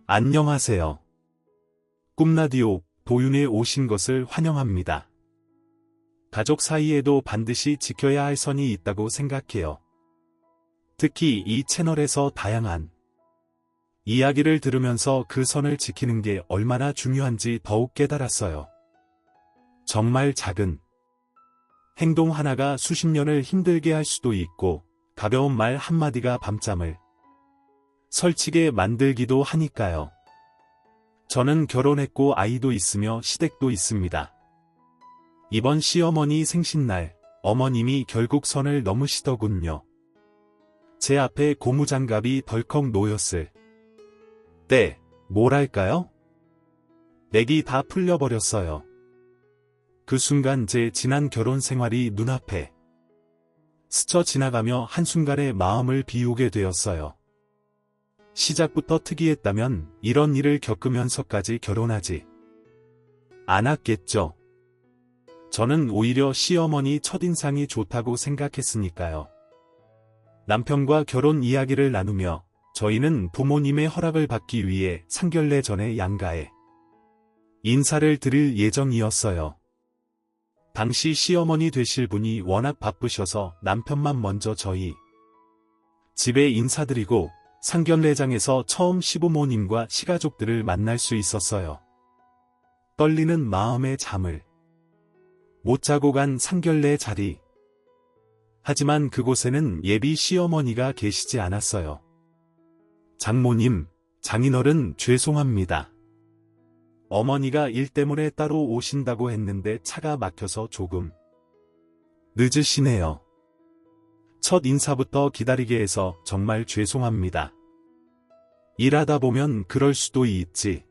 안녕하세요. 꿈라디오 도윤에 오신 것을 환영합니다. 가족 사이에도 반드시 지켜야 할 선이 있다고 생각해요. 특히 이 채널에서 다양한 이야기를 들으면서 그 선을 지키는 게 얼마나 중요한지 더욱 깨달았어요. 정말 작은 행동 하나가 수십 년을 힘들게 할 수도 있고 가벼운 말 한마디가 밤잠을 설치게 만들기도 하니까요. 저는 결혼했고 아이도 있으며 시댁도 있습니다. 이번 시어머니 생신날 어머님이 결국 선을 넘으시더군요. 제 앞에 고무장갑이 덜컥 놓였을 때 뭐랄까요? 맥이 다 풀려버렸어요. 그 순간 제 지난 결혼 생활이 눈앞에 스쳐 지나가며 한순간에 마음을 비우게 되었어요. 시작부터 특이했다면 이런 일을 겪으면서까지 결혼하지 않았겠죠. 저는 오히려 시어머니 첫인상이 좋다고 생각했으니까요. 남편과 결혼 이야기를 나누며 저희는 부모님의 허락을 받기 위해 상견례 전에 양가에 인사를 드릴 예정이었어요. 당시 시어머니 되실 분이 워낙 바쁘셔서 남편만 먼저 저희 집에 인사드리고 상견례장에서 처음 시부모님과 시가족들을 만날 수 있었어요. 떨리는 마음에 잠을 못 자고 간 상견례 자리. 하지만 그곳에는 예비 시어머니가 계시지 않았어요. 장모님, 장인어른 죄송합니다. 어머니가 일 때문에 따로 오신다고 했는데 차가 막혀서 조금 늦으시네요. 첫 인사부터 기다리게 해서 정말 죄송합니다. 일하다 보면 그럴 수도 있지.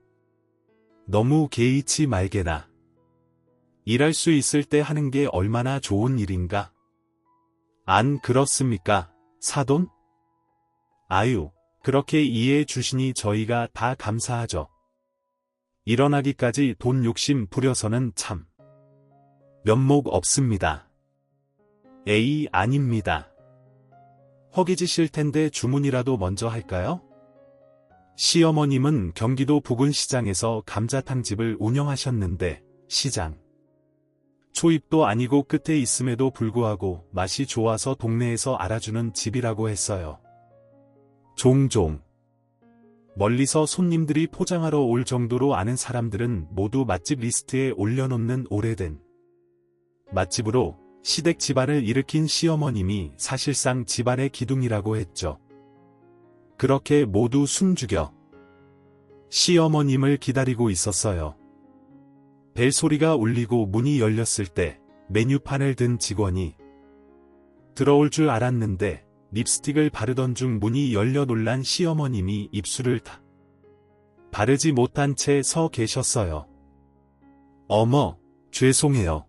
너무 개의치 말게나. 일할 수 있을 때 하는 게 얼마나 좋은 일인가. 안 그렇습니까, 사돈? 아유, 그렇게 이해해 주시니 저희가 다 감사하죠. 일어나기까지 돈 욕심 부려서는 참 면목 없습니다. 에이, 아닙니다. 허기지실 텐데 주문이라도 먼저 할까요? 시어머님은 경기도 부근시장에서 감자탕집을 운영하셨는데 시장 초입도 아니고 끝에 있음에도 불구하고 맛이 좋아서 동네에서 알아주는 집이라고 했어요. 종종 멀리서 손님들이 포장하러 올 정도로 아는 사람들은 모두 맛집 리스트에 올려놓는 오래된 맛집으로 시댁 집안을 일으킨 시어머님이 사실상 집안의 기둥이라고 했죠. 그렇게 모두 숨죽여 시어머님을 기다리고 있었어요. 벨소리가 울리고 문이 열렸을 때 메뉴판을 든 직원이 들어올 줄 알았는데 립스틱을 바르던 중 문이 열려 놀란 시어머님이 입술을 다 바르지 못한 채 서 계셨어요. 어머, 죄송해요.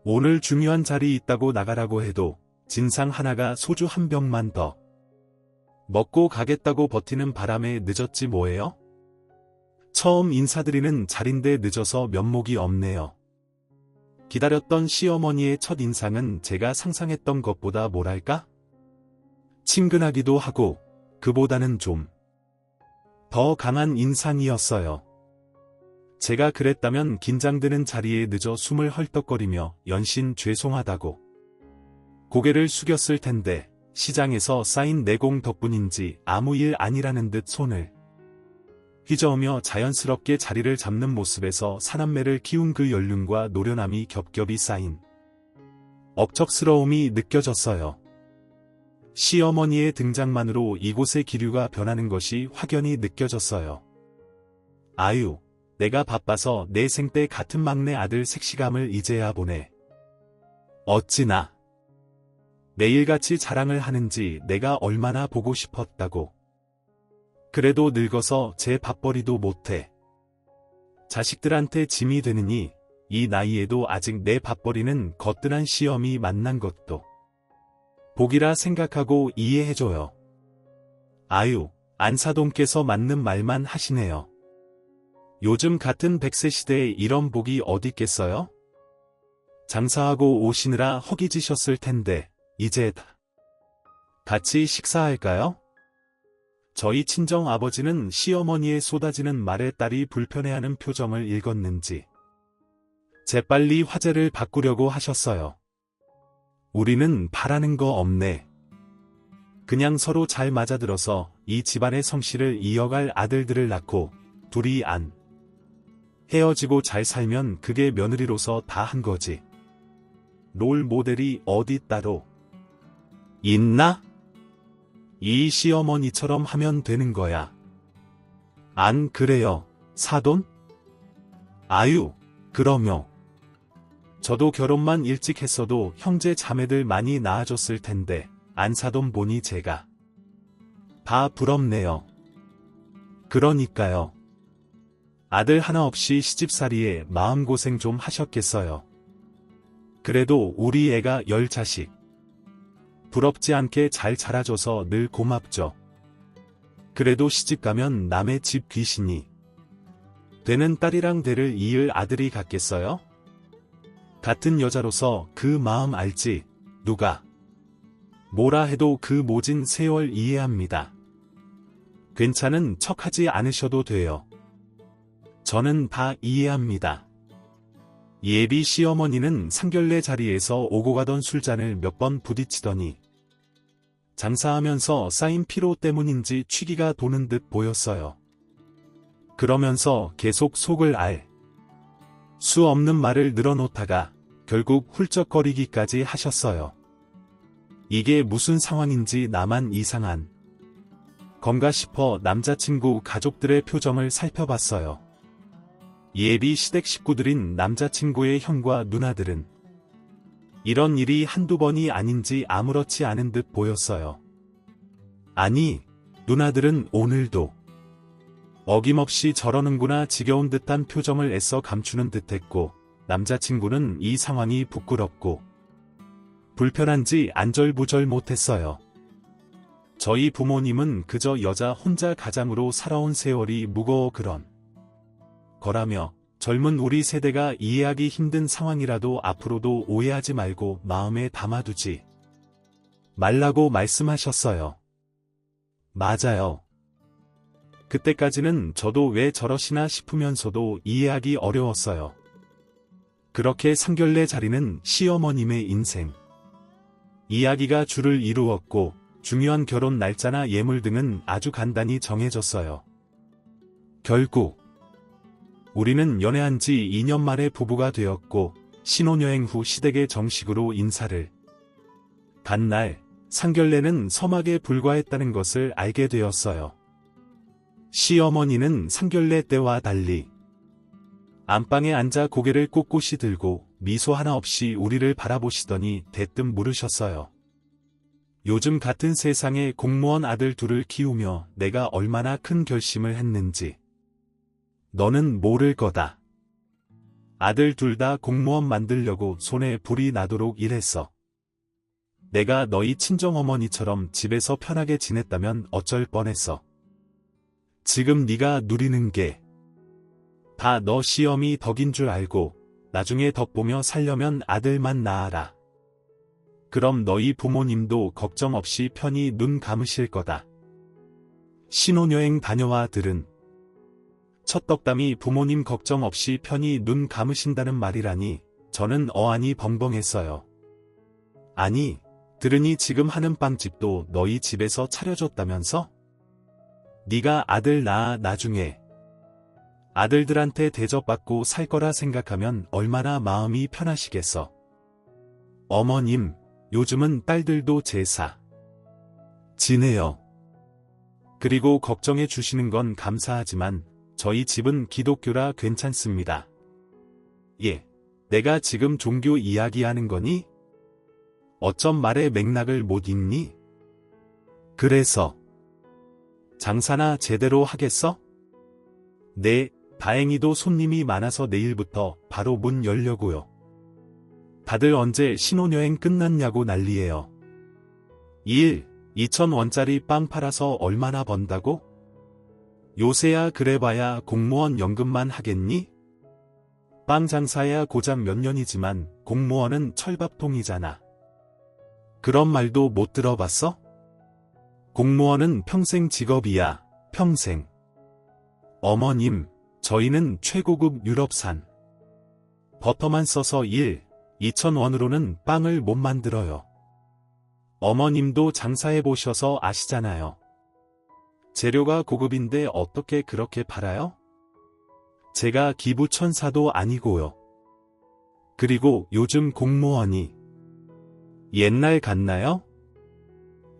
오늘 중요한 자리 있다고 나가라고 해도 진상 하나가 소주 한 병만 더 먹고 가겠다고 버티는 바람에 늦었지 뭐예요? 처음 인사드리는 자리인데 늦어서 면목이 없네요. 기다렸던 시어머니의 첫 인상은 제가 상상했던 것보다 뭐랄까? 친근하기도 하고 그보다는 좀 더 강한 인상이었어요. 제가 그랬다면 긴장되는 자리에 늦어 숨을 헐떡거리며 연신 죄송하다고 고개를 숙였을 텐데 시장에서 쌓인 내공 덕분인지 아무 일 아니라는 듯 손을 휘저으며 자연스럽게 자리를 잡는 모습에서 사남매를 키운 그 연륜과 노련함이 겹겹이 쌓인 억척스러움이 느껴졌어요. 시어머니의 등장만으로 이곳의 기류가 변하는 것이 확연히 느껴졌어요. 아유, 내가 바빠서 내 생때 같은 막내 아들 색시감을 이제야 보네. 어찌나 매일같이 자랑을 하는지 내가 얼마나 보고 싶었다고. 그래도 늙어서 제 밥벌이도 못해. 자식들한테 짐이 되느니 이 나이에도 아직 내 밥벌이는 거뜬한 시험이 만난 것도 복이라 생각하고 이해해줘요. 아유, 안사돈께서 맞는 말만 하시네요. 요즘 같은 100세 시대에 이런 복이 어딨겠어요? 장사하고 오시느라 허기지셨을 텐데 이제 다 같이 식사할까요? 저희 친정 아버지는 시어머니의 쏟아지는 말에 딸이 불편해하는 표정을 읽었는지 재빨리 화제를 바꾸려고 하셨어요. 우리는 바라는 거 없네. 그냥 서로 잘 맞아들어서 이 집안의 성씨를 이어갈 아들들을 낳고 둘이 안 헤어지고 잘 살면 그게 며느리로서 다 한 거지. 롤 모델이 어디 따로 있나? 이 시어머니처럼 하면 되는 거야. 안 그래요, 사돈? 아유, 그럼요. 저도 결혼만 일찍 했어도 형제 자매들 많이 낳아줬을 텐데 안 사돈 보니 제가 다 부럽네요. 그러니까요. 아들 하나 없이 시집살이에 마음고생 좀 하셨겠어요. 그래도 우리 애가 10자식. 부럽지 않게 잘 자라줘서 늘 고맙죠. 그래도 시집가면 남의 집 귀신이 되는 딸이랑 대를 이을 아들이 같겠어요? 같은 여자로서 그 마음 알지. 누가 뭐라 해도 그 모진 세월 이해합니다. 괜찮은 척하지 않으셔도 돼요. 저는 다 이해합니다. 예비 시어머니는 상견례 자리에서 오고 가던 술잔을 몇 번 부딪히더니 장사하면서 쌓인 피로 때문인지 취기가 도는 듯 보였어요. 그러면서 계속 속을 알 수 없는 말을 늘어놓다가 결국 훌쩍거리기까지 하셨어요. 이게 무슨 상황인지 나만 이상한 건가 싶어 남자친구 가족들의 표정을 살펴봤어요. 예비 시댁 식구들인 남자친구의 형과 누나들은 이런 일이 한두 번이 아닌지 아무렇지 않은 듯 보였어요. 아니, 누나들은 오늘도 어김없이 저러는구나 지겨운 듯한 표정을 애써 감추는 듯했고, 남자친구는 이 상황이 부끄럽고 불편한지 안절부절 못했어요. 저희 부모님은 그저 여자 혼자 가장으로 살아온 세월이 무거워 그런 거라며 젊은 우리 세대가 이해하기 힘든 상황이라도 앞으로도 오해하지 말고 마음에 담아두지 말라고 말씀하셨어요. 맞아요. 그때까지는 저도 왜 저러시나 싶으면서도 이해하기 어려웠어요. 그렇게 상견례 자리는 시어머님의 인생 이야기가 줄을 이루었고 중요한 결혼 날짜나 예물 등은 아주 간단히 정해졌어요. 결국 우리는 연애한 지 2년 만에 부부가 되었고 신혼여행 후 시댁에 정식으로 인사를 간 날 상견례는 서막에 불과했다는 것을 알게 되었어요. 시어머니는 상견례 때와 달리 안방에 앉아 고개를 꼿꼿이 들고 미소 하나 없이 우리를 바라보시더니 대뜸 물으셨어요. 요즘 같은 세상에 공무원 아들 둘을 키우며 내가 얼마나 큰 결심을 했는지 너는 모를 거다. 아들 둘 다 공무원 만들려고 손에 불이 나도록 일했어. 내가 너희 친정어머니처럼 집에서 편하게 지냈다면 어쩔 뻔했어. 지금 네가 누리는 게 다 너 시험이 덕인 줄 알고 나중에 덕보며 살려면 아들만 낳아라. 그럼 너희 부모님도 걱정 없이 편히 눈 감으실 거다. 신혼여행 다녀와 들은 첫 덕담이 부모님 걱정 없이 편히 눈 감으신다는 말이라니 저는 어안이 벙벙했어요. 아니, 들으니 지금 하는 빵집도 너희 집에서 차려줬다면서? 네가 아들 낳아 나중에 아들들한테 대접받고 살 거라 생각하면 얼마나 마음이 편하시겠어. 어머님, 요즘은 딸들도 제사 지내요. 그리고 걱정해 주시는 건 감사하지만 저희 집은 기독교라 괜찮습니다. 예, 내가 지금 종교 이야기하는 거니? 어쩜 말의 맥락을 못 읽니? 그래서 장사나 제대로 하겠어? 네, 다행히도 손님이 많아서 내일부터 바로 문 열려고요. 다들 언제 신혼여행 끝났냐고 난리예요. 2,000원짜리 빵 팔아서 얼마나 번다고? 요새야 그래봐야 공무원 연금만 하겠니? 빵 장사야 고작 몇 년이지만 공무원은 철밥통이잖아. 그런 말도 못 들어봤어? 공무원은 평생 직업이야, 평생. 어머님, 저희는 최고급 유럽산 버터만 써서 2,000원으로는 빵을 못 만들어요. 어머님도 장사해보셔서 아시잖아요. 재료가 고급인데 어떻게 그렇게 팔아요? 제가 기부천사도 아니고요. 그리고 요즘 공무원이 옛날 같나요?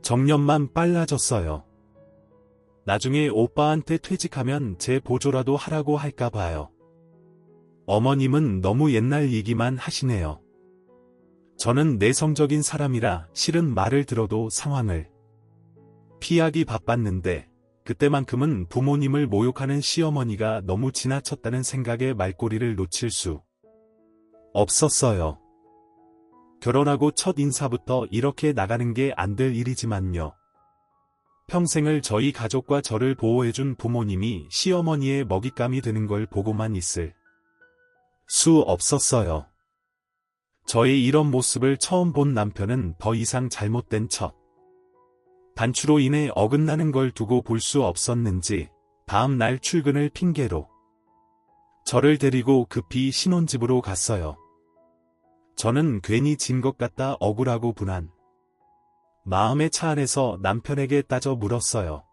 정년만 빨라졌어요. 나중에 오빠한테 퇴직하면 제 보조라도 하라고 할까 봐요. 어머님은 너무 옛날 얘기만 하시네요. 저는 내성적인 사람이라 실은 말을 들어도 상황을 피하기 바빴는데 그때만큼은 부모님을 모욕하는 시어머니가 너무 지나쳤다는 생각에 말꼬리를 놓칠 수 없었어요. 결혼하고 첫 인사부터 이렇게 나가는 게 안 될 일이지만요. 평생을 저희 가족과 저를 보호해준 부모님이 시어머니의 먹잇감이 되는 걸 보고만 있을 수 없었어요. 저의 이런 모습을 처음 본 남편은 더 이상 잘못된 첫 단추로 인해 어긋나는 걸 두고 볼 수 없었는지 다음 날 출근을 핑계로 저를 데리고 급히 신혼집으로 갔어요. 저는 괜히 진 것 같다 억울하고 분한 마음의 차 안에서 남편에게 따져 물었어요.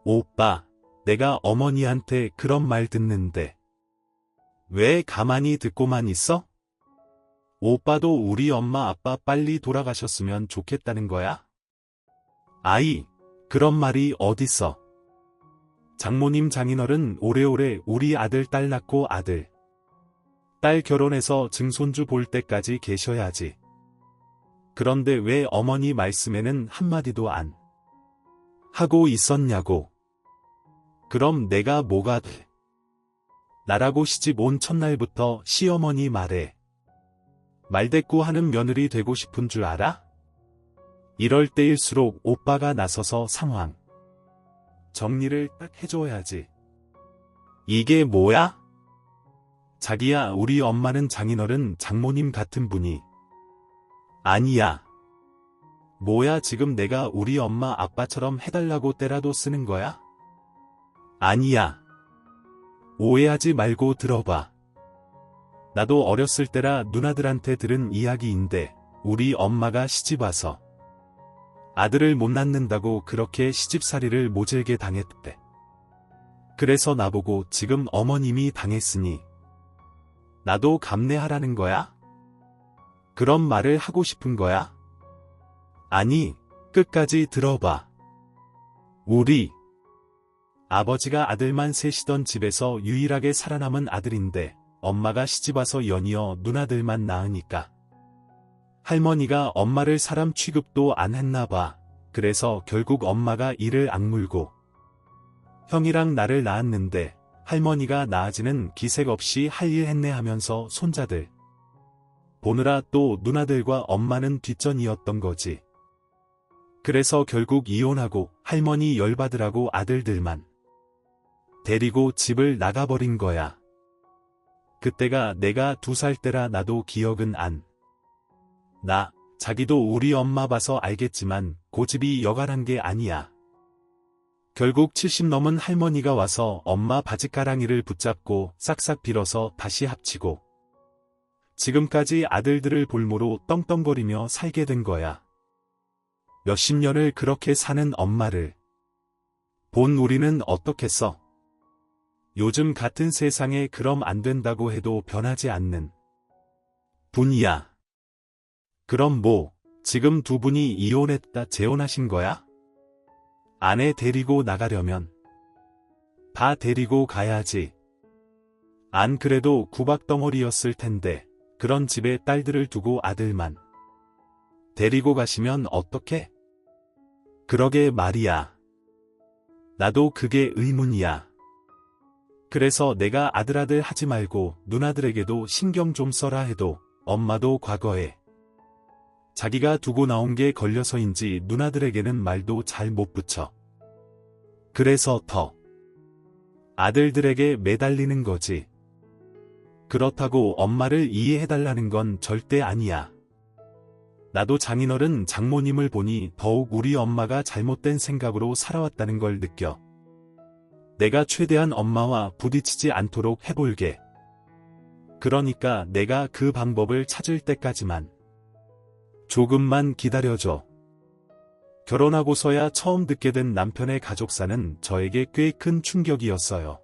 오빠, 내가 어머니한테 그런 말 듣는데 왜 가만히 듣고만 있어? 오빠도 우리 엄마 아빠 빨리 돌아가셨으면 좋겠다는 거야? 아이, 그런 말이 어딨어. 장모님 장인어른 오래오래 우리 아들 딸 낳고 아들 딸 결혼해서 증손주 볼 때까지 계셔야지. 그런데 왜 어머니 말씀에는 한마디도 안 하고 있었냐고. 그럼 내가 뭐가 돼? 나라고 시집 온 첫날부터 시어머니 말에 말대꾸하는 며느리 되고 싶은 줄 알아? 이럴 때일수록 오빠가 나서서 상황 정리를 딱 해줘야지. 이게 뭐야? 자기야, 우리 엄마는 장인어른 장모님 같은 분이 아니야. 뭐야, 지금 내가 우리 엄마 아빠처럼 해달라고 때라도 쓰는 거야? 아니야. 오해하지 말고 들어봐. 나도 어렸을 때라 누나들한테 들은 이야기인데 우리 엄마가 시집와서 아들을 못 낳는다고 그렇게 시집살이를 모질게 당했대. 그래서 나보고 지금 어머님이 당했으니 나도 감내하라는 거야? 그런 말을 하고 싶은 거야? 아니, 끝까지 들어봐. 우리 아버지가 아들만 셋이던 집에서 유일하게 살아남은 아들인데 엄마가 시집와서 연이어 누나들만 낳으니까 할머니가 엄마를 사람 취급도 안 했나 봐. 그래서 결국 엄마가 이를 악물고 형이랑 나를 낳았는데 할머니가 나아지는 기색 없이 할 일 했네 하면서 손자들 보느라 또 누나들과 엄마는 뒷전이었던 거지. 그래서 결국 이혼하고 할머니 열받으라고 아들들만 데리고 집을 나가버린 거야. 그때가 내가 2살 때라 나도 기억은 안 나. 자기도 우리 엄마 봐서 알겠지만 고집이 여간한 게 아니야. 결국 70 넘은 할머니가 와서 엄마 바지가랑이를 붙잡고 싹싹 빌어서 다시 합치고 지금까지 아들들을 볼모로 떵떵거리며 살게 된 거야. 몇십 년을 그렇게 사는 엄마를 본 우리는 어떻겠어? 요즘 같은 세상에 그럼 안 된다고 해도 변하지 않는 분이야. 그럼 뭐, 지금 두 분이 이혼했다 재혼하신 거야? 아내 데리고 나가려면 다 데리고 가야지. 안 그래도 구박덩어리였을 텐데 그런 집에 딸들을 두고 아들만 데리고 가시면 어떡해? 그러게 말이야. 나도 그게 의문이야. 그래서 내가 아들아들 하지 말고 누나들에게도 신경 좀 써라 해도 엄마도 과거에 자기가 두고 나온 게 걸려서인지 누나들에게는 말도 잘 못 붙여. 그래서 더 아들들에게 매달리는 거지. 그렇다고 엄마를 이해해달라는 건 절대 아니야. 나도 장인어른 장모님을 보니 더욱 우리 엄마가 잘못된 생각으로 살아왔다는 걸 느껴. 내가 최대한 엄마와 부딪히지 않도록 해볼게. 그러니까 내가 그 방법을 찾을 때까지만 조금만 기다려줘. 결혼하고서야 처음 듣게 된 남편의 가족사는 저에게 꽤 큰 충격이었어요.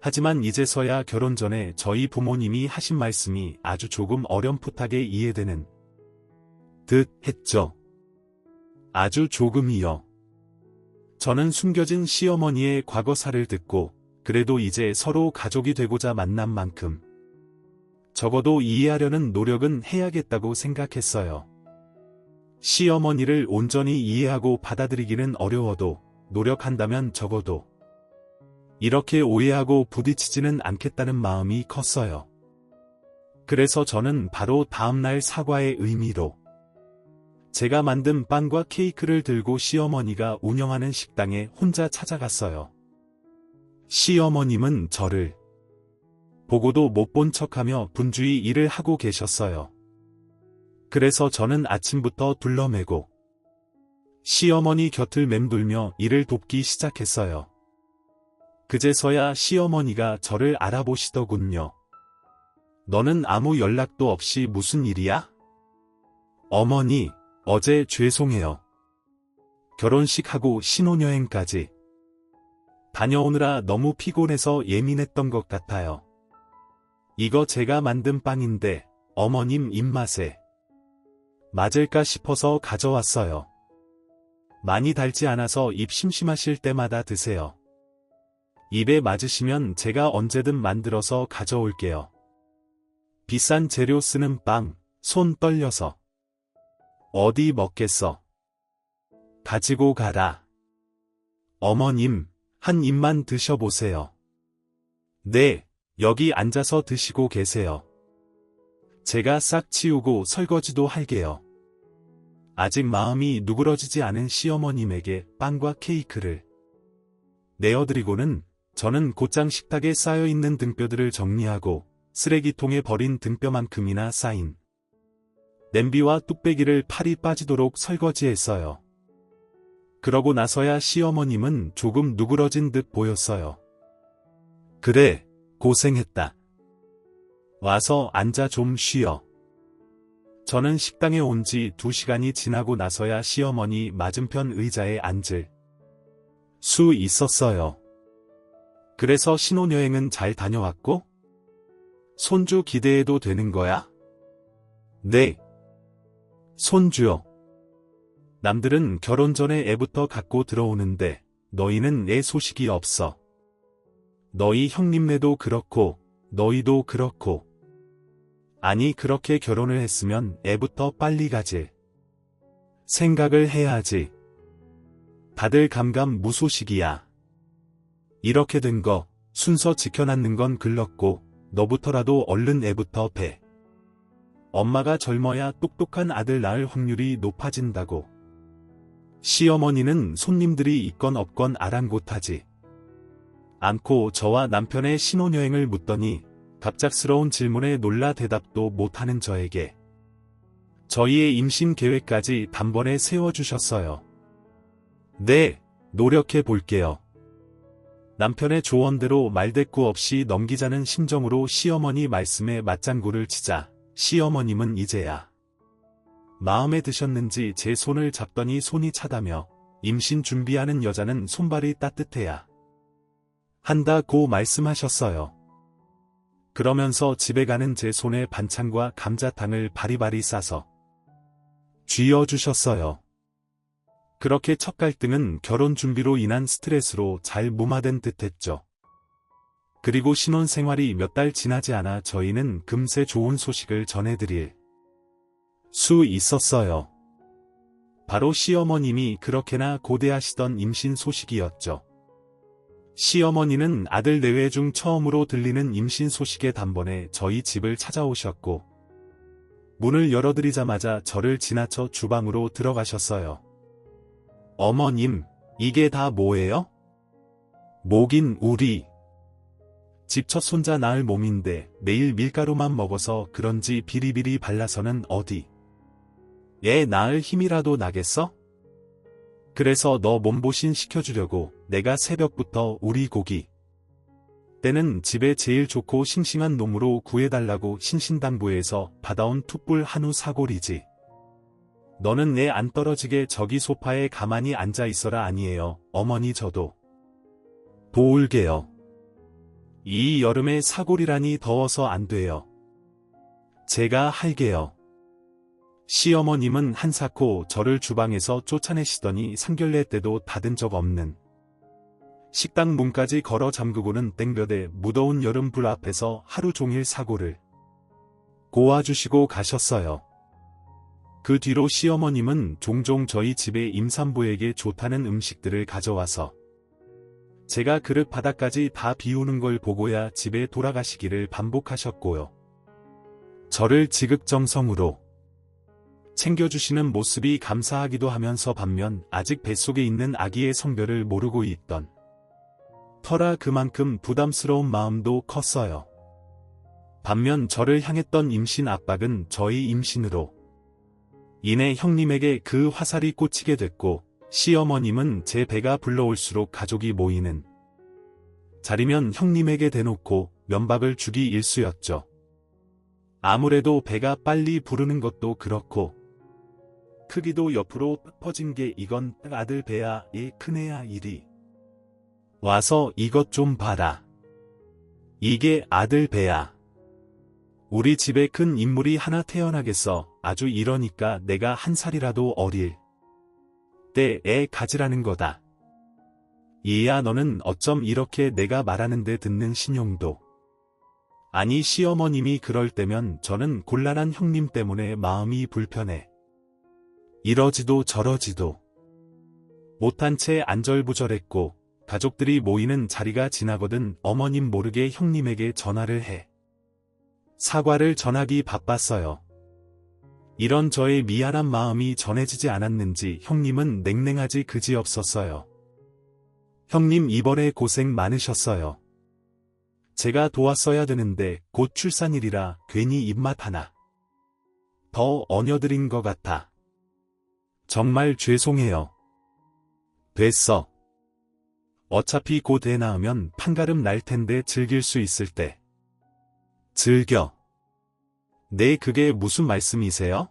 하지만 이제서야 결혼 전에 저희 부모님이 하신 말씀이 아주 조금 어렴풋하게 이해되는 듯 했죠. 아주 조금이요. 저는 숨겨진 시어머니의 과거사를 듣고 그래도 이제 서로 가족이 되고자 만난 만큼 적어도 이해하려는 노력은 해야겠다고 생각했어요. 시어머니를 온전히 이해하고 받아들이기는 어려워도 노력한다면 적어도 이렇게 오해하고 부딪히지는 않겠다는 마음이 컸어요. 그래서 저는 바로 다음날 사과의 의미로 제가 만든 빵과 케이크를 들고 시어머니가 운영하는 식당에 혼자 찾아갔어요. 시어머님은 저를 보고도 못 본 척하며 분주히 일을 하고 계셨어요. 그래서 저는 아침부터 둘러매고 시어머니 곁을 맴돌며 일을 돕기 시작했어요. 그제서야 시어머니가 저를 알아보시더군요. 너는 아무 연락도 없이 무슨 일이야? 어머니, 어제 죄송해요. 결혼식하고 신혼여행까지 다녀오느라 너무 피곤해서 예민했던 것 같아요. 이거 제가 만든 빵인데 어머님 입맛에 맞을까 싶어서 가져왔어요. 많이 달지 않아서 입 심심하실 때마다 드세요. 입에 맞으시면 제가 언제든 만들어서 가져올게요. 비싼 재료 쓰는 빵, 손 떨려서 어디 먹겠어. 가지고 가라. 어머님, 한 입만 드셔보세요. 네, 여기 앉아서 드시고 계세요. 제가 싹 치우고 설거지도 할게요. 아직 마음이 누그러지지 않은 시어머님에게 빵과 케이크를 내어드리고는 저는 곧장 식탁에 쌓여있는 등뼈들을 정리하고 쓰레기통에 버린 등뼈만큼이나 쌓인 냄비와 뚝배기를 팔이 빠지도록 설거지했어요. 그러고 나서야 시어머님은 조금 누그러진 듯 보였어요. 그래, 고생했다. 와서 앉아 좀 쉬어. 저는 식당에 온 지 2시간이 지나고 나서야 시어머니 맞은편 의자에 앉을 수 있었어요. 그래서 신혼여행은 잘 다녀왔고? 손주 기대해도 되는 거야? 네. 손주요. 남들은 결혼 전에 애부터 갖고 들어오는데 너희는 애 소식이 없어. 너희 형님네도 그렇고 너희도 그렇고. 아니 그렇게 결혼을 했으면 애부터 빨리 가질 생각을 해야지. 다들 감감무소식이야. 이렇게 된 거 순서 지켜놨는 건 글렀고 너부터라도 얼른 애부터 배. 엄마가 젊어야 똑똑한 아들 낳을 확률이 높아진다고. 시어머니는 손님들이 있건 없건 아랑곳하지 않고 저와 남편의 신혼여행을 묻더니 갑작스러운 질문에 놀라 대답도 못하는 저에게 저희의 임신 계획까지 단번에 세워주셨어요. 네, 노력해 볼게요. 남편의 조언대로 말대꾸 없이 넘기자는 심정으로 시어머니 말씀에 맞장구를 치자 시어머님은 이제야 마음에 드셨는지 제 손을 잡더니 손이 차다며 임신 준비하는 여자는 손발이 따뜻해야 한다고 말씀하셨어요. 그러면서 집에 가는 제 손에 반찬과 감자탕을 바리바리 싸서 쥐어주셨어요. 그렇게 첫 갈등은 결혼 준비로 인한 스트레스로 잘 무마된 듯했죠. 그리고 신혼생활이 몇 달 지나지 않아 저희는 금세 좋은 소식을 전해드릴 수 있었어요. 바로 시어머님이 그렇게나 고대하시던 임신 소식이었죠. 시어머니는 아들 내외 중 처음으로 들리는 임신 소식에 단번에 저희 집을 찾아오셨고 문을 열어드리자마자 저를 지나쳐 주방으로 들어가셨어요. 어머님, 이게 다 뭐예요? 뭐긴 우리 집 첫 손자 낳을 몸인데 매일 밀가루만 먹어서 그런지 비리비리 발라서는 어디 애 낳을 힘이라도 나겠어? 그래서 너 몸보신 시켜주려고 내가 새벽부터 우리 고기 때는 집에 제일 좋고 싱싱한 놈으로 구해달라고 신신당부해서 받아온 툭불 한우 사골이지. 너는 내 안 떨어지게 저기 소파에 가만히 앉아 있어라. 아니에요, 어머니. 저도 도울게요. 이 여름에 사골이라니 더워서 안 돼요. 제가 할게요. 시어머님은 한사코 저를 주방에서 쫓아내시더니 상견례 때도 닫은 적 없는 식당 문까지 걸어 잠그고는 땡볕에 무더운 여름 불 앞에서 하루 종일 사골을 고아주시고 가셨어요. 그 뒤로 시어머님은 종종 저희 집에 임산부에게 좋다는 음식들을 가져와서 제가 그릇 바닥까지 다 비우는 걸 보고야 집에 돌아가시기를 반복하셨고요. 저를 지극정성으로 챙겨주시는 모습이 감사하기도 하면서 반면 아직 뱃속에 있는 아기의 성별을 모르고 있던 터라 그만큼 부담스러운 마음도 컸어요. 반면 저를 향했던 임신 압박은 저희 임신으로 인해 형님에게 그 화살이 꽂히게 됐고, 시어머님은 제 배가 불러올수록 가족이 모이는 자리면 형님에게 대놓고 면박을 주기 일쑤였죠. 아무래도 배가 빨리 부르는 것도 그렇고 크기도 옆으로 퍼진 게 이건 아들 배야, 얘 큰애야. 이리 와서 이것 좀 봐라. 이게 아들 배야. 우리 집에 큰 인물이 하나 태어나겠어. 아주 이러니까 내가 한 살이라도 어릴 때 애 가지라는 거다. 얘야, 너는 어쩜 이렇게 내가 말하는데 듣는 신용도. 아니, 시어머님이 그럴 때면 저는 곤란한 형님 때문에 마음이 불편해. 이러지도 저러지도 못한 채 안절부절했고, 가족들이 모이는 자리가 지나거든 어머님 모르게 형님에게 전화를 해 사과를 전하기 바빴어요. 이런 저의 미안한 마음이 전해지지 않았는지 형님은 냉랭하지 그지없었어요. 형님, 이번에 고생 많으셨어요. 제가 도왔어야 되는데 곧 출산일이라 괜히 입맛 하나 더 얹어드린 것 같아. 정말 죄송해요. 됐어. 어차피 곧 애 낳으면 판가름 날 텐데 즐길 수 있을 때 즐겨. 네, 그게 무슨 말씀이세요?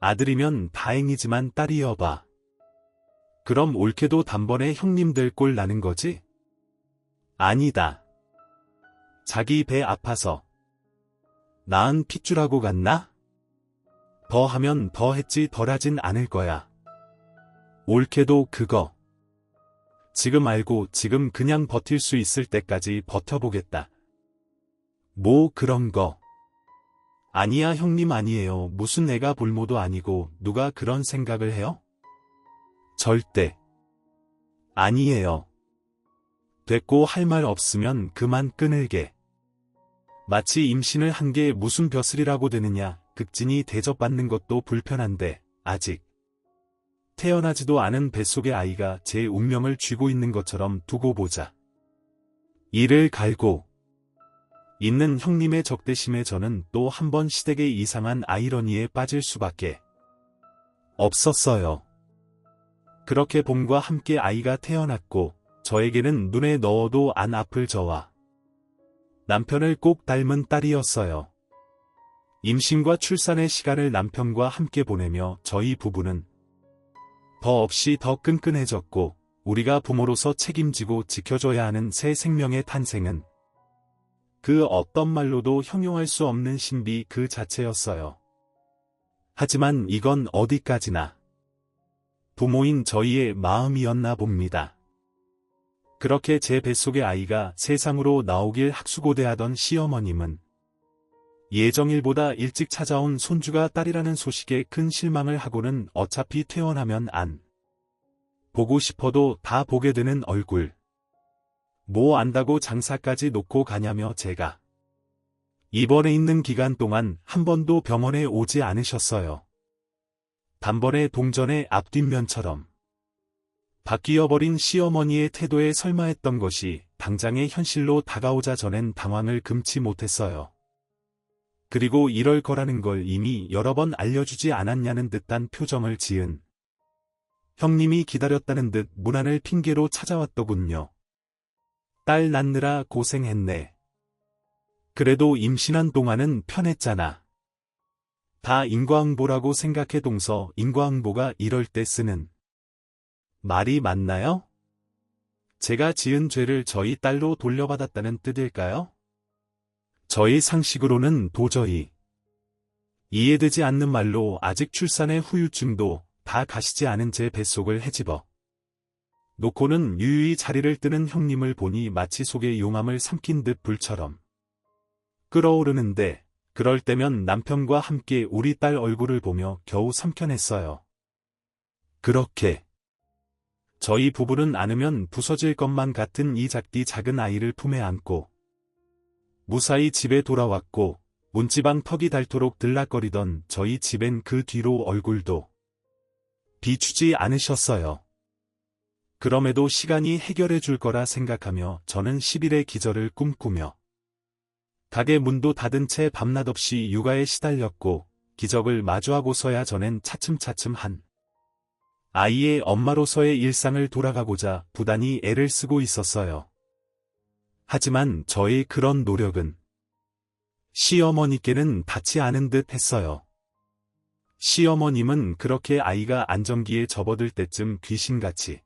아들이면 다행이지만 딸이여봐. 그럼 올케도 단번에 형님들 꼴 나는 거지? 아니다. 자기 배 아파서 낳은 핏줄하고 갔나? 더 하면 더 했지 덜 하진 않을 거야. 올케도 그거 지금 알고 지금 그냥 버틸 수 있을 때까지 버텨보겠다. 뭐 그런 거. 아니야 형님, 아니에요. 무슨 애가 볼모도 아니고 누가 그런 생각을 해요? 절대 아니에요. 됐고, 할 말 없으면 그만 끊을게. 마치 임신을 한 게 무슨 벼슬이라고 되느냐. 극진히 대접받는 것도 불편한데 아직 태어나지도 않은 뱃속의 아이가 제 운명을 쥐고 있는 것처럼 두고 보자. 이를 갈고 있는 형님의 적대심에 저는 또 한 번 시댁의 이상한 아이러니에 빠질 수밖에 없었어요. 그렇게 봄과 함께 아이가 태어났고, 저에게는 눈에 넣어도 안 아플 저와 남편을 꼭 닮은 딸이었어요. 임신과 출산의 시간을 남편과 함께 보내며 저희 부부는 더 없이 더 끈끈해졌고, 우리가 부모로서 책임지고 지켜줘야 하는 새 생명의 탄생은 그 어떤 말로도 형용할 수 없는 신비 그 자체였어요. 하지만 이건 어디까지나 부모인 저희의 마음이었나 봅니다. 그렇게 제 뱃속의 아이가 세상으로 나오길 학수고대하던 시어머님은 예정일보다 일찍 찾아온 손주가 딸이라는 소식에 큰 실망을 하고는 어차피 퇴원하면 안 보고 싶어도 다 보게 되는 얼굴. 뭐 안다고 장사까지 놓고 가냐며 제가 입원해 있는 기간 동안 한 번도 병원에 오지 않으셨어요. 단번에 동전의 앞뒷면처럼 바뀌어버린 시어머니의 태도에 설마 했던 것이 당장의 현실로 다가오자 전엔 당황을 금치 못했어요. 그리고 이럴 거라는 걸 이미 여러 번 알려주지 않았냐는 듯한 표정을 지은 형님이 기다렸다는 듯 무난을 핑계로 찾아왔더군요. 딸 낳느라 고생했네. 그래도 임신한 동안은 편했잖아. 다 인과응보라고 생각해. 동서 인과응보가 이럴 때 쓰는 말이 맞나요? 제가 지은 죄를 저희 딸로 돌려받았다는 뜻일까요? 저희 상식으로는 도저히 이해되지 않는 말로 아직 출산의 후유증도 다 가시지 않은 제 뱃속을 헤집어 놓고는 유유히 자리를 뜨는 형님을 보니 마치 속에 용암을 삼킨 듯 불처럼 끓어오르는데 그럴 때면 남편과 함께 우리 딸 얼굴을 보며 겨우 삼켜냈어요. 그렇게 저희 부부는 안으면 부서질 것만 같은 이 작디 작은 아이를 품에 안고 무사히 집에 돌아왔고 문지방 턱이 닳도록 들락거리던 저희 집엔 그 뒤로 얼굴도 비추지 않으셨어요. 그럼에도 시간이 해결해 줄 거라 생각하며 저는 10일의 기절을 꿈꾸며 가게 문도 닫은 채 밤낮 없이 육아에 시달렸고 기적을 마주하고서야 저는 차츰차츰 한 아이의 엄마로서의 일상을 돌아가고자 부단히 애를 쓰고 있었어요. 하지만 저의 그런 노력은 시어머니께는 닿지 않은 듯 했어요. 시어머님은 그렇게 아이가 안정기에 접어들 때쯤 귀신같이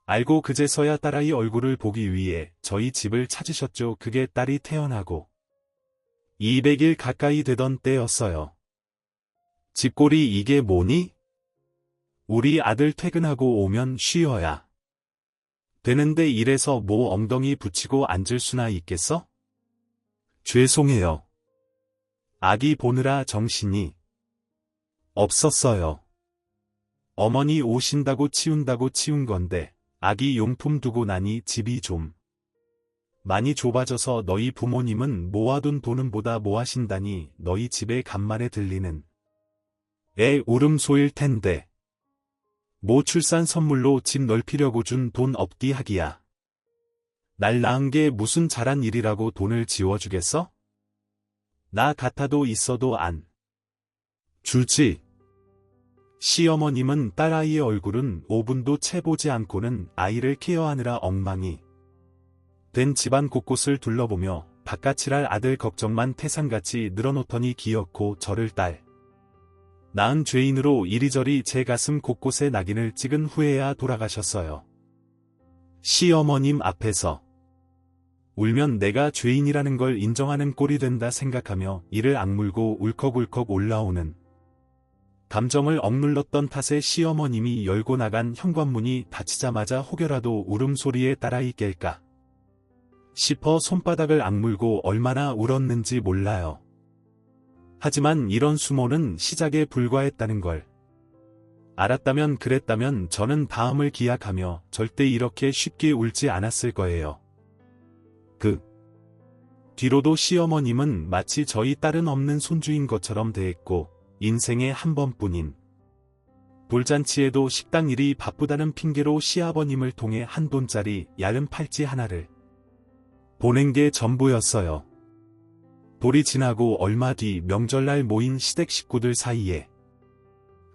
알고 그제서야 딸아이 얼굴을 보기 위해 저희 집을 찾으셨죠. 그게 딸이 태어나고 200일 가까이 되던 때였어요. 집골이 이게 뭐니? 우리 아들 퇴근하고 오면 쉬어야 되는데 이래서 뭐 엉덩이 붙이고 앉을 수나 있겠어? 죄송해요. 아기 보느라 정신이 없었어요. 어머니 오신다고 치운다고 치운 건데 아기 용품 두고 나니 집이 좀 많이 좁아져서 너희 부모님은 모아둔 돈은 보다 뭐 하신다니 너희 집에 간만에 들리는 애 울음소일 텐데 뭐 출산 선물로 집 넓히려고 준 돈 없디 하기야. 날 낳은 게 무슨 잘한 일이라고 돈을 지워주겠어? 나 같아도 있어도 안 주지. 시어머님은 딸아이의 얼굴은 5분도 채 보지 않고는 아이를 케어하느라 엉망이 된 집안 곳곳을 둘러보며 바깥이랄 아들 걱정만 태산같이 늘어놓더니 기어코 저를 딸 낳은 죄인으로 이리저리 제 가슴 곳곳에 낙인을 찍은 후에야 돌아가셨어요. 시어머님 앞에서 울면 내가 죄인이라는 걸 인정하는 꼴이 된다 생각하며 이를 악물고 울컥울컥 올라오는 감정을 억눌렀던 탓에 시어머님이 열고 나간 현관문이 닫히자마자 혹여라도 울음소리에 딸아이 깰까 싶어 손바닥을 악물고 얼마나 울었는지 몰라요. 하지만 이런 수모는 시작에 불과했다는 걸 알았다면 그랬다면 저는 다음을 기약하며 절대 이렇게 쉽게 울지 않았을 거예요. 그 뒤로도 시어머님은 마치 저희 딸은 없는 손주인 것처럼 대했고 인생에 한 번뿐인 돌잔치에도 식당 일이 바쁘다는 핑계로 시아버님을 통해 한 돈짜리 얇은 팔찌 하나를 보낸 게 전부였어요. 돌이 지나고 얼마 뒤 명절날 모인 시댁 식구들 사이에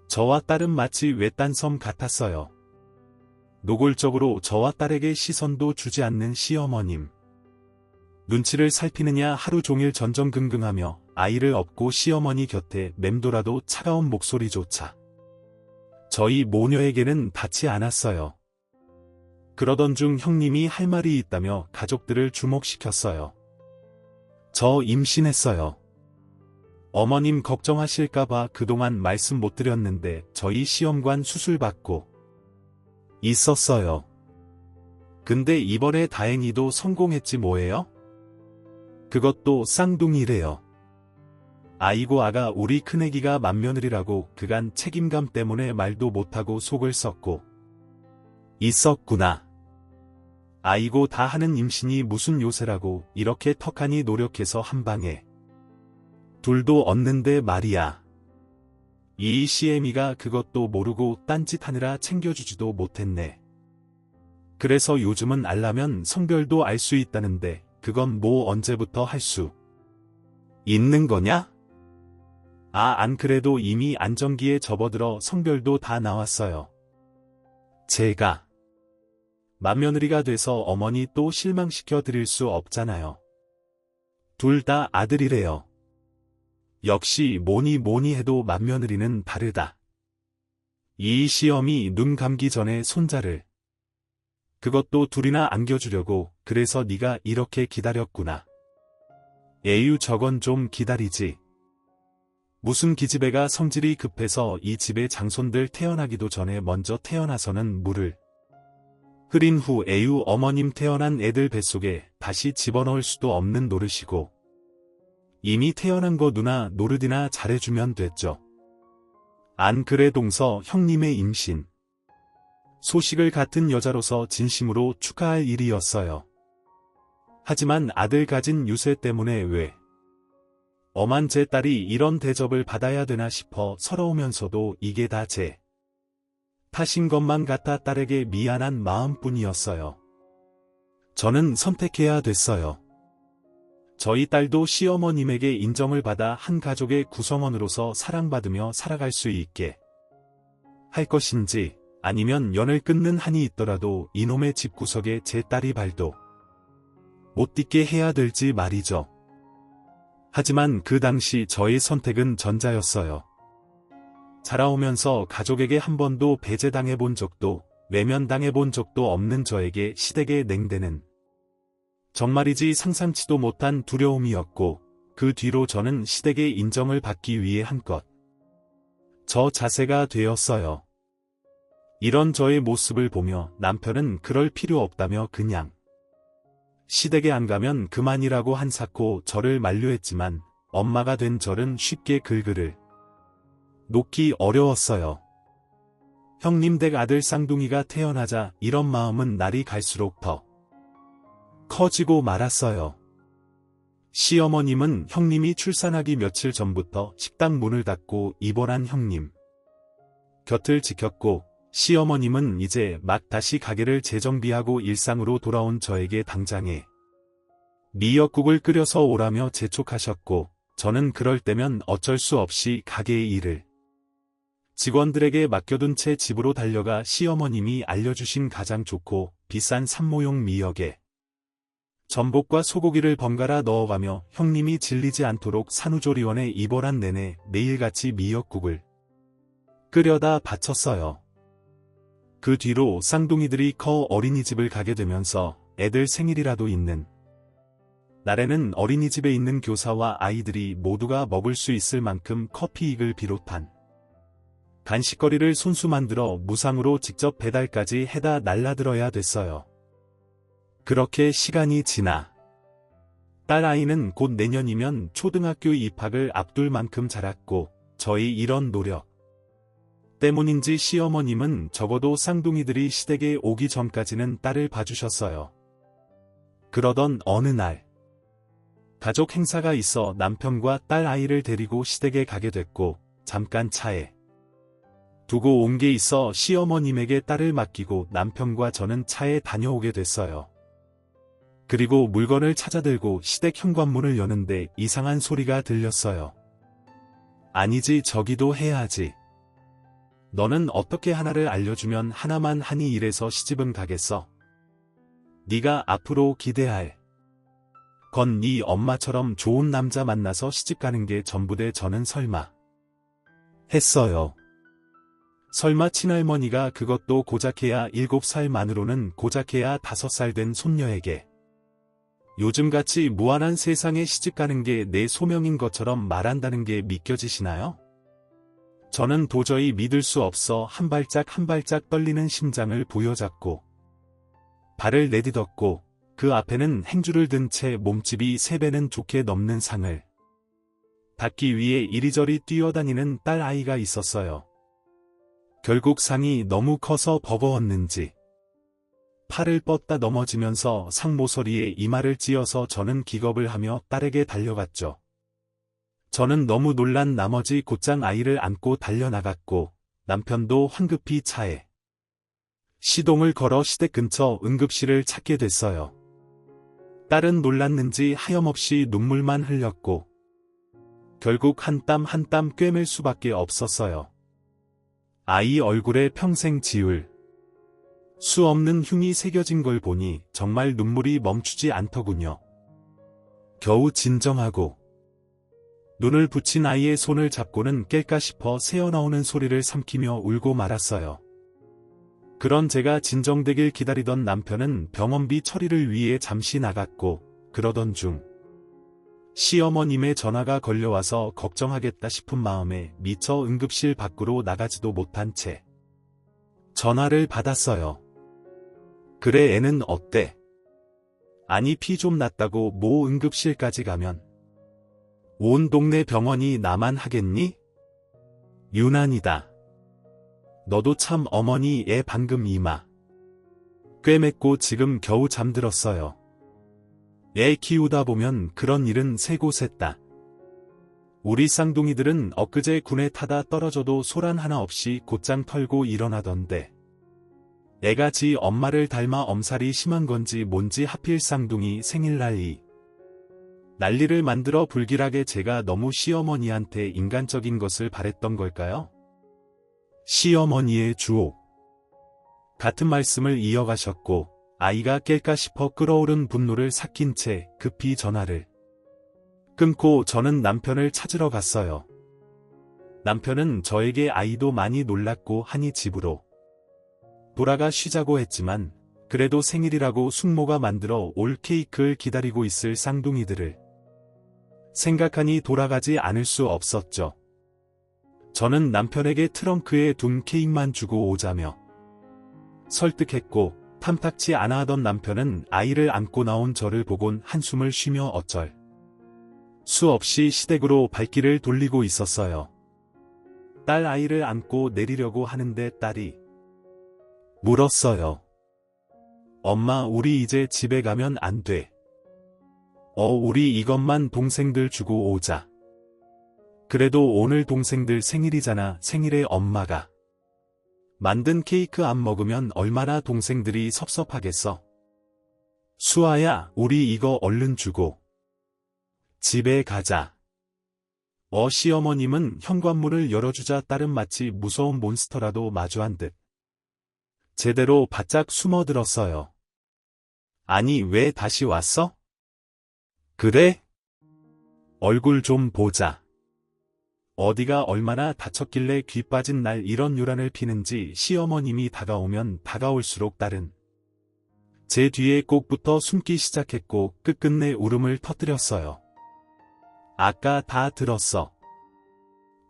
저와 딸은 마치 외딴 섬 같았어요. 노골적으로 저와 딸에게 시선도 주지 않는 시어머님. 눈치를 살피느냐 하루 종일 전전긍긍하며 아이를 업고 시어머니 곁에 맴돌아도 차가운 목소리조차 저희 모녀에게는 닿지 않았어요. 그러던 중 형님이 할 말이 있다며 가족들을 주목시켰어요. 저 임신했어요. 어머님 걱정하실까봐 그동안 말씀 못 드렸는데 저희 시험관 수술 받고 있었어요. 근데 이번에 다행히도 성공했지 뭐예요? 그것도 쌍둥이래요. 아이고 아가 우리 큰애기가 맏며느리라고 그간 책임감 때문에 말도 못하고 속을 썩고 있었구나. 아이고 다 하는 임신이 무슨 요새라고 이렇게 턱하니 노력해서 한방에 둘도 얻는데 말이야. 이 시애미가 그것도 모르고 딴짓하느라 챙겨주지도 못했네. 그래서 요즘은 알라면 성별도 알 수 있다는데 그건 뭐 언제부터 할 수 있는 거냐? 안 그래도 이미 안정기에 접어들어 성별도 다 나왔어요. 제가 맏며느리가 돼서 어머니 또 실망시켜 드릴 수 없잖아요. 둘 다 아들이래요. 역시 뭐니 해도 맏며느리는 다르다. 이 시어미 눈 감기 전에 손자를. 그것도 둘이나 안겨주려고 그래서 네가 이렇게 기다렸구나. 에휴 저건 좀 기다리지. 무슨 기집애가 성질이 급해서 이 집에 장손들 태어나기도 전에 먼저 태어나서는 물을 흐린 후 에휴 어머님 태어난 애들 뱃속에 다시 집어넣을 수도 없는 노릇이고 이미 태어난 거 누나 노릇이나 잘해주면 됐죠. 안 그래 동서 형님의 임신. 소식을 같은 여자로서 진심으로 축하할 일이었어요. 하지만 아들 가진 유세 때문에 왜 엄한 제 딸이 이런 대접을 받아야 되나 싶어 서러우면서도 이게 다 제 탓인 것만 같아 딸에게 미안한 마음뿐이었어요. 저는 선택해야 됐어요. 저희 딸도 시어머님에게 인정을 받아 한 가족의 구성원으로서 사랑받으며 살아갈 수 있게 할 것인지 아니면 연을 끊는 한이 있더라도 이놈의 집구석에 제 딸이 발도 못 딛게 해야 될지 말이죠. 하지만 그 당시 저의 선택은 전자였어요. 자라오면서 가족에게 한 번도 배제당해 본 적도 외면당해 본 적도 없는 저에게 시댁의 냉대는 정말이지 상상치도 못한 두려움이었고 그 뒤로 저는 시댁의 인정을 받기 위해 한껏 저 자세가 되었어요. 이런 저의 모습을 보며 남편은 그럴 필요 없다며 그냥 시댁에 안 가면 그만이라고 한사코 저를 만류했지만 엄마가 된 저는 쉽게 글을 놓기 어려웠어요. 형님 댁 아들 쌍둥이가 태어나자 이런 마음은 날이 갈수록 더 커지고 말았어요. 시어머님은 형님이 출산하기 며칠 전부터 식당 문을 닫고 입원한 형님 곁을 지켰고 시어머님은 이제 막 다시 가게를 재정비하고 일상으로 돌아온 저에게 당장에 미역국을 끓여서 오라며 재촉하셨고 저는 그럴 때면 어쩔 수 없이 가게의 일을 직원들에게 맡겨둔 채 집으로 달려가 시어머님이 알려주신 가장 좋고 비싼 산모용 미역에 전복과 소고기를 번갈아 넣어가며 형님이 질리지 않도록 산후조리원에 입원한 내내 매일같이 미역국을 끓여다 바쳤어요. 그 뒤로 쌍둥이들이 커 어린이집을 가게 되면서 애들 생일이라도 있는 날에는 어린이집에 있는 교사와 아이들이 모두가 먹을 수 있을 만큼 커피익을 비롯한 간식거리를 손수 만들어 무상으로 직접 배달까지 해다 날라들어야 됐어요. 그렇게 시간이 지나 딸 아이는 곧 내년이면 초등학교 입학을 앞둘 만큼 자랐고 저희 이런 노력 때문인지 시어머님은 적어도 쌍둥이들이 시댁에 오기 전까지는 딸을 봐주셨어요. 그러던 어느 날 가족 행사가 있어 남편과 딸 아이를 데리고 시댁에 가게 됐고 잠깐 차에 두고 온 게 있어 시어머님에게 딸을 맡기고 남편과 저는 차에 다녀오게 됐어요. 그리고 물건을 찾아들고 시댁 현관문을 여는데 이상한 소리가 들렸어요. 아니지 저기도 해야지. 너는 어떻게 하나를 알려주면 하나만 하니 이래서 시집은 가겠어. 네가 앞으로 기대할 건 네 엄마처럼 좋은 남자 만나서 시집가는 게 전부대. 저는 설마 했어요. 설마 친할머니가 그것도 고작해야 7살 만으로는 고작해야 5살 된 손녀에게 요즘같이 무한한 세상에 시집가는 게 내 소명인 것처럼 말한다는 게 믿겨지시나요? 저는 도저히 믿을 수 없어 한 발짝 한 발짝 떨리는 심장을 부여잡고 발을 내딛었고 그 앞에는 행주를 든 채 몸집이 3배는 좋게 넘는 상을 닦기 위해 이리저리 뛰어다니는 딸 아이가 있었어요. 결국 상이 너무 커서 버거웠는지 팔을 뻗다 넘어지면서 상 모서리에 이마를 찧어서 저는 기겁을 하며 딸에게 달려갔죠. 저는 너무 놀란 나머지 곧장 아이를 안고 달려나갔고 남편도 황급히 차에 시동을 걸어 시댁 근처 응급실을 찾게 됐어요. 딸은 놀랐는지 하염없이 눈물만 흘렸고 결국 한 땀 한 땀 꿰맬 수밖에 없었어요. 아이 얼굴에 평생 지울 수 없는 흉이 새겨진 걸 보니 정말 눈물이 멈추지 않더군요. 겨우 진정하고 눈을 붙인 아이의 손을 잡고는 깰까 싶어 새어나오는 소리를 삼키며 울고 말았어요. 그런 제가 진정되길 기다리던 남편은 병원비 처리를 위해 잠시 나갔고, 그러던 중 시어머님의 전화가 걸려와서 걱정하겠다 싶은 마음에 미처 응급실 밖으로 나가지도 못한 채 전화를 받았어요. 그래, 애는 어때? 아니, 피 좀 났다고 뭐 응급실까지 가면 온 동네 병원이 나만 하겠니? 유난이다. 너도 참. 어머니, 애 방금 이마 꿰맸고 지금 겨우 잠들었어요. 애 키우다 보면 그런 일은 세고셌다. 우리 쌍둥이들은 엊그제 군에 타다 떨어져도 소란 하나 없이 곧장 털고 일어나던데. 애가 지 엄마를 닮아 엄살이 심한 건지 뭔지 하필 쌍둥이 생일날 이 난리를 만들어 불길하게 제가 너무 시어머니한테 인간적인 것을 바랬던 걸까요? 시어머니의 주옥 같은 말씀을 이어가셨고, 아이가 깰까 싶어 끓어오른 분노를 삭힌 채 급히 전화를 끊고 저는 남편을 찾으러 갔어요. 남편은 저에게 아이도 많이 놀랐고 하니 집으로 돌아가 쉬자고 했지만, 그래도 생일이라고 숙모가 만들어 올 케이크를 기다리고 있을 쌍둥이들을 생각하니 돌아가지 않을 수 없었죠. 저는 남편에게 트렁크에 둔 케이크만 주고 오자며 설득했고, 탐탁치 않아 하던 남편은 아이를 안고 나온 저를 보곤 한숨을 쉬며 어쩔 수 없이 시댁으로 발길을 돌리고 있었어요. 딸 아이를 안고 내리려고 하는데 딸이 물었어요. 엄마, 우리 이제 집에 가면 안 돼? 우리 이것만 동생들 주고 오자. 그래도 오늘 동생들 생일이잖아. 생일에 엄마가 만든 케이크 안 먹으면 얼마나 동생들이 섭섭하겠어. 수아야, 우리 이거 얼른 주고 집에 가자. 시어머님은 현관문을 열어주자 딸은 마치 무서운 몬스터라도 마주한 듯 제대로 바짝 숨어들었어요. 아니, 왜 다시 왔어? 그래? 얼굴 좀 보자. 어디가 얼마나 다쳤길래 귀 빠진 날 이런 요란을 피는지. 시어머님이 다가오면 다가올수록 딸은 제 뒤에 꼭 붙어 숨기 시작했고 끝끝내 울음을 터뜨렸어요. 아까 다 들었어.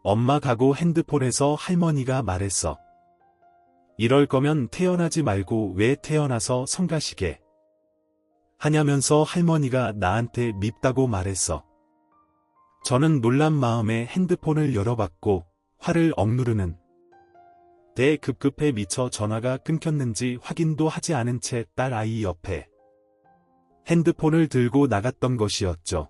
엄마 가고 핸드폰에서 할머니가 말했어. 이럴 거면 태어나지 말고 왜 태어나서 성가시게 하냐면서 할머니가 나한테 밉다고 말했어. 저는 놀란 마음에 핸드폰을 열어봤고 화를 억누르는 데 급급해 미처 전화가 끊겼는지 확인도 하지 않은 채 딸 아이 옆에 핸드폰을 들고 나갔던 것이었죠.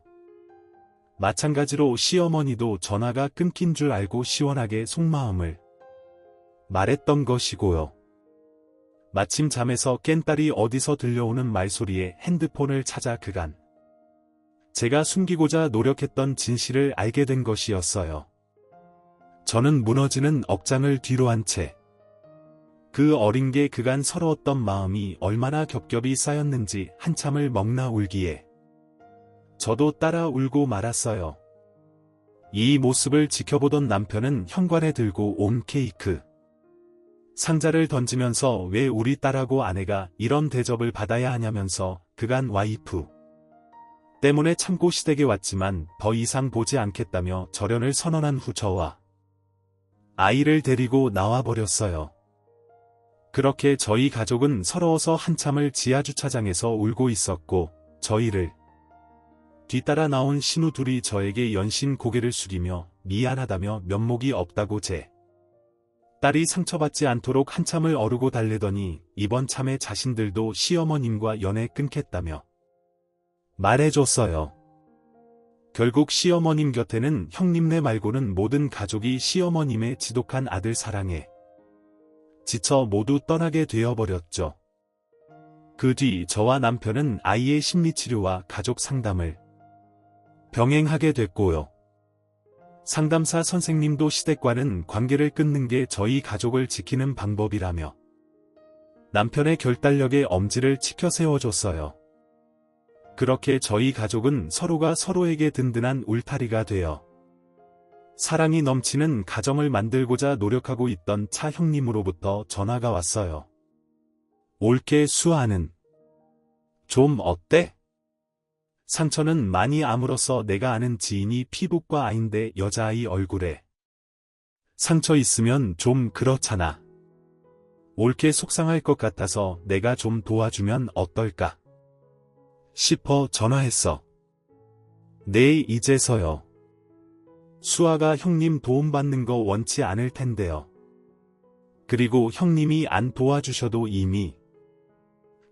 마찬가지로 시어머니도 전화가 끊긴 줄 알고 시원하게 속마음을 말했던 것이고요. 마침 잠에서 깬 딸이 어디서 들려오는 말소리에 핸드폰을 찾아 그간 제가 숨기고자 노력했던 진실을 알게 된 것이었어요. 저는 무너지는 억장을 뒤로 한 채 그 어린 게 그간 서러웠던 마음이 얼마나 겹겹이 쌓였는지 한참을 먹나 울기에 저도 따라 울고 말았어요. 이 모습을 지켜보던 남편은 현관에 들고 온 케이크 상자를 던지면서 왜 우리 딸하고 아내가 이런 대접을 받아야 하냐면서 그간 와이프 때문에 참고 시댁에 왔지만 더 이상 보지 않겠다며 절연을 선언한 후 저와 아이를 데리고 나와버렸어요. 그렇게 저희 가족은 서러워서 한참을 지하주차장에서 울고 있었고, 저희를 뒤따라 나온 신우 둘이 저에게 연신 고개를 숙이며 미안하다며 면목이 없다고 제 딸이 상처받지 않도록 한참을 어르고 달래더니 이번 참에 자신들도 시어머님과 연애 끊겠다며 말해줬어요. 결국 시어머님 곁에는 형님네 말고는 모든 가족이 시어머님의 지독한 아들 사랑에 지쳐 모두 떠나게 되어버렸죠. 그 뒤 저와 남편은 아이의 심리치료와 가족 상담을 병행하게 됐고요. 상담사 선생님도 시댁과는 관계를 끊는 게 저희 가족을 지키는 방법이라며 남편의 결단력에 엄지를 치켜 세워줬어요. 그렇게 저희 가족은 서로가 서로에게 든든한 울타리가 되어 사랑이 넘치는 가정을 만들고자 노력하고 있던 차 형님으로부터 전화가 왔어요. 올케 수아는 좀 어때? 상처는 많이 아물어서 내가 아는 지인이 피부과 아인데 여자아이 얼굴에 상처 있으면 좀 그렇잖아. 올케 속상할 것 같아서 내가 좀 도와주면 어떨까 싶어 전화했어. 네, 이제서요. 수아가 형님 도움받는 거 원치 않을 텐데요. 그리고 형님이 안 도와주셔도 이미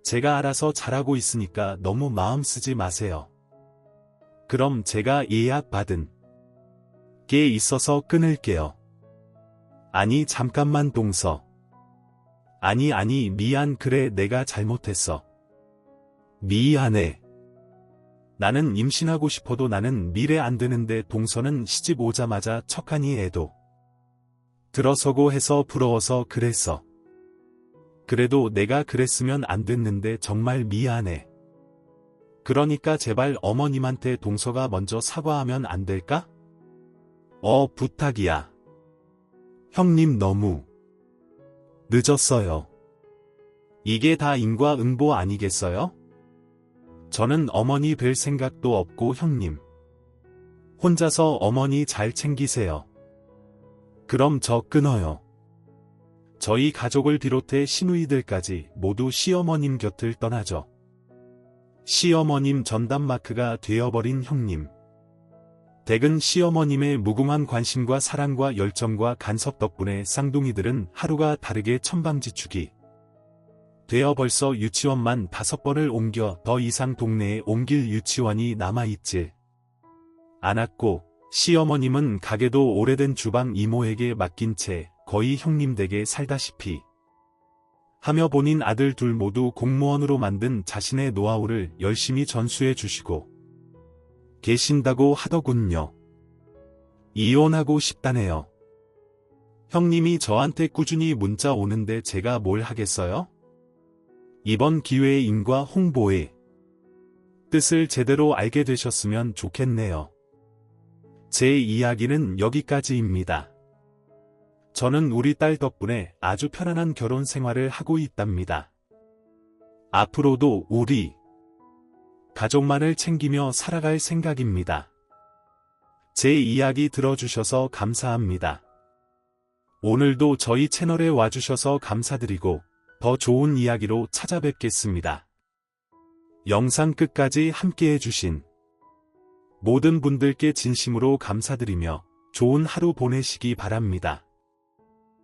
제가 알아서 잘하고 있으니까 너무 마음 쓰지 마세요. 그럼 제가 예약받은 게 있어서 끊을게요. 아니 잠깐만 동서. 아니 미안 그래 내가 잘못했어. 미안해. 나는 임신하고 싶어도 나는 미래 안 되는데 동서는 시집 오자마자 척하니 애도 들어서고 해서 부러워서 그랬어. 그래도 내가 그랬으면 안 됐는데 정말 미안해. 그러니까 제발 어머님한테 동서가 먼저 사과하면 안 될까? 부탁이야. 형님 너무 늦었어요. 이게 다 인과응보 아니겠어요? 저는 어머니 뵐 생각도 없고 형님 혼자서 어머니 잘 챙기세요. 그럼 저 끊어요. 저희 가족을 비롯해 시누이들까지 모두 시어머님 곁을 떠나죠. 시어머님 전담 마크가 되어버린 형님. 댁은 시어머님의 무궁한 관심과 사랑과 열정과 간섭 덕분에 쌍둥이들은 하루가 다르게 천방지축이 되어 벌써 유치원만 5번을 옮겨 더 이상 동네에 옮길 유치원이 남아있질 않았고 시어머님은 가게도 오래된 주방 이모에게 맡긴 채 거의 형님 댁에 살다시피 하며 본인 아들 둘 모두 공무원으로 만든 자신의 노하우를 열심히 전수해 주시고 계신다고 하더군요. 이혼하고 싶다네요. 형님이 저한테 꾸준히 문자 오는데 제가 뭘 하겠어요? 이번 기회에 인과 홍보의 뜻을 제대로 알게 되셨으면 좋겠네요. 제 이야기는 여기까지입니다. 저는 우리 딸 덕분에 아주 편안한 결혼 생활을 하고 있답니다. 앞으로도 우리 가족만을 챙기며 살아갈 생각입니다. 제 이야기 들어주셔서 감사합니다. 오늘도 저희 채널에 와주셔서 감사드리고 더 좋은 이야기로 찾아뵙겠습니다. 영상 끝까지 함께해주신 모든 분들께 진심으로 감사드리며 좋은 하루 보내시기 바랍니다.